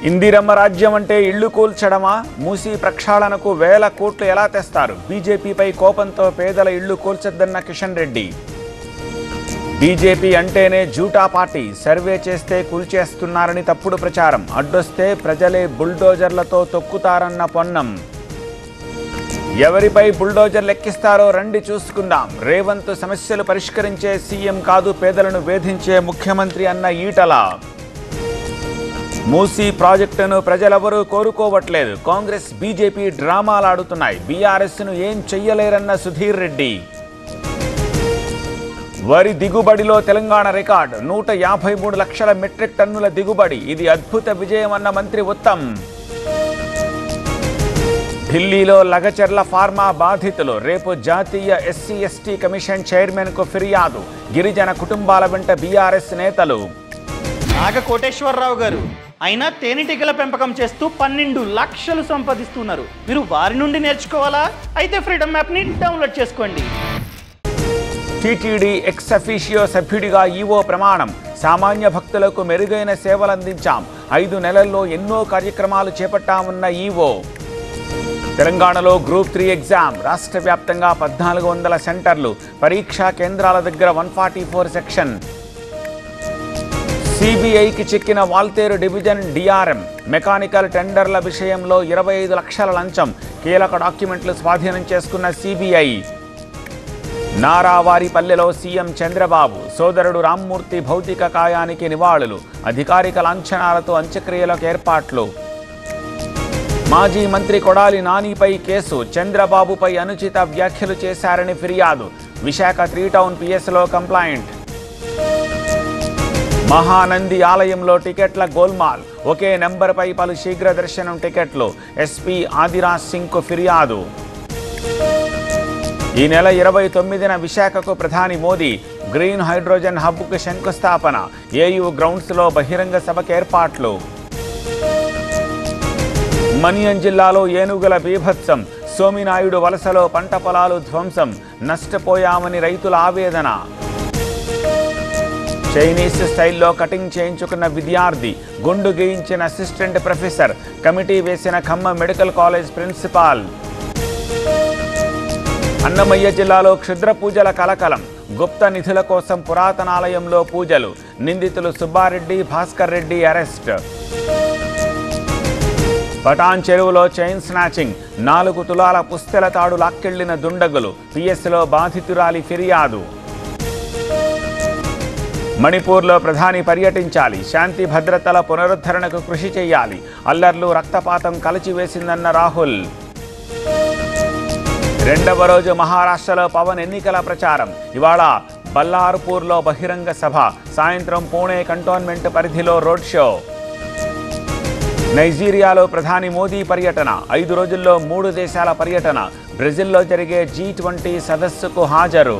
ఇందిరమ్మ రాజ్యం అంటే ఇళ్లు కూల్చడమా? మూసీ ప్రక్షాళనకు వేల కోట్లు ఎలా తెస్తారు? బీజేపీపై కోపంతో పేదల ఇళ్లు కూల్చొద్దన్న కిషన్ రెడ్డి. బీజేపీ అంటేనే జూటా పార్టీ, సర్వే చేస్తే కూల్చేస్తున్నారని తప్పుడు ప్రచారం, అడ్డొస్తే ప్రజలే బుల్డోజర్లతో తొక్కుతారన్న పొన్నం. ఎవరిపై బుల్డోజర్ లెక్కిస్తారో రండి చూసుకుందాం. రేవంత్ సమస్యలు పరిష్కరించే సీఎం కాదు, పేదలను వేధించే ముఖ్యమంత్రి అన్న ఈటల. మూసీ ప్రాజెక్టును ప్రజలెవరూ కోరుకోవట్లేదు, కాంగ్రెస్ బీజేపీ డ్రామాలాడుతున్నాయి, బీఆర్ఎస్ను ఏం చెయ్యలేరన్న సుధీర్ రెడ్డి. వరి దిగుబడిలో తెలంగాణ రికార్డు, 153 లక్షల మెట్రిక్ టన్నుల దిగుబడి, ఇది అద్భుత విజయం అన్న మంత్రి ఉత్తమ్. ఢిల్లీలో లగచర్ల ఫార్మా బాధితులు, రేపు జాతీయ ఎస్సీ ఎస్టీ కమిషన్ చైర్మన్కు ఫిర్యాదు, గిరిజన కుటుంబాల వెంట బీఆర్ఎస్ నేతలు. నాగ కోటేశ్వరరావు గారు అయినా తేనెటీగల పెంపకం చేస్తూ 12 లక్షలు సంపాదిస్తున్నారు. మీరు వారి నుండి నేర్చుకోవాలా? అయితే ఫ్రీడమ్ యాప్ని డౌన్లోడ్ చేసుకోండి. టీటీడీ ఎక్స్ అఫీషియో సభ్యుడిగా ఈవో ప్రమాణం, సామాన్య భక్తులకు మెరుగైన సేవలందించాం, 5 నెలల్లో ఎన్నో కార్యక్రమాలు చేపట్టామన్న ఈవో. తెలంగాణలో గ్రూప్ 3 ఎగ్జామ్, రాష్ట్ర వ్యాప్తంగా 1400 సెంటర్లు, పరీక్షా కేంద్రాల దగ్గర 144 సెక్షన్. సిబిఐకి చెక్కిన వాల్తేరు డివిజన్ డిఆర్ఎం, మెకానికల్ టెండర్ల విషయంలో 25 లక్షల లంచం, కీలక డాక్యుమెంట్లు స్వాధీనం చేసుకున్న సిబిఐ. నారావారిపల్లెలో సీఎం చంద్రబాబు, సోదరుడు రామ్మూర్తి భౌతిక కాయానికి నివాళులు, అధికారిక లాంఛనాలతో అంత్యక్రియలకు ఏర్పాట్లు. మాజీ మంత్రి కొడాలి నానిపై కేసు, చంద్రబాబుపై అనుచిత వ్యాఖ్యలు చేశారని ఫిర్యాదు, విశాఖ 3 టౌన్ పిఎస్లో కంప్లైంట్. మహానంది ఆలయంలో టికెట్ల గోల్మాల్, ఒకే నెంబర్పై పలు శీఘ్ర దర్శనం టికెట్లు, ఎస్పీ ఆదిరాజ్ సింగ్కు ఫిర్యాదు. ఈ నెల 29న విశాఖకు ప్రధాని మోదీ, గ్రీన్ హైడ్రోజన్ హబ్కు శంకుస్థాపన, ఏయూ గ్రౌండ్స్లో బహిరంగ సభకు ఏర్పాట్లు. మన్యం జిల్లాలో ఏనుగుల బీభత్సం, సోమినాయుడు వలసలో పంట పొలాలు ధ్వంసం, నష్టపోయామని రైతుల ఆవేదన. చైనీస్ స్టైల్లో కటింగ్ చేయించుకున్న విద్యార్థి, గుండు గీయించిన అసిస్టెంట్ ప్రొఫెసర్, కమిటీ వేసిన Khammam medical college principal. Annamayya జిల్లాలో క్షుద్ర పూజల కలకలం, గుప్త నిధుల కోసం పురాతనాలయంలో పూజలు, నిందితులు సుబ్బారెడ్డి, భాస్కర్ రెడ్డి అరెస్ట్. పటాన్ చెరువులో చైన్ స్నాచింగ్, 4 తులాల పుస్తెల తాడు లాక్కెళ్లిన దుండగులు, పిఎస్లో బాధితురాలి ఫిర్యాదు. మణిపూర్లో ప్రధాని పర్యటించాలి, శాంతి భద్రతల పునరుద్ధరణకు కృషి చేయాలి, అల్లర్లు రక్తపాతం కలచివేసిందన్న రాహుల్. 2వ రోజు మహారాష్ట్రలో పవన్ ఎన్నికల ప్రచారం, ఇవాళ బల్లార్పూర్లో బహిరంగ సభ, సాయంత్రం పూణే కంటోన్మెంట్ పరిధిలో రోడ్ షో. నైజీరియాలో ప్రధాని మోదీ పర్యటన, 5 రోజుల్లో 3 దేశాల పర్యటన, బ్రెజిల్లో జరిగే G20 సదస్సుకు హాజరు.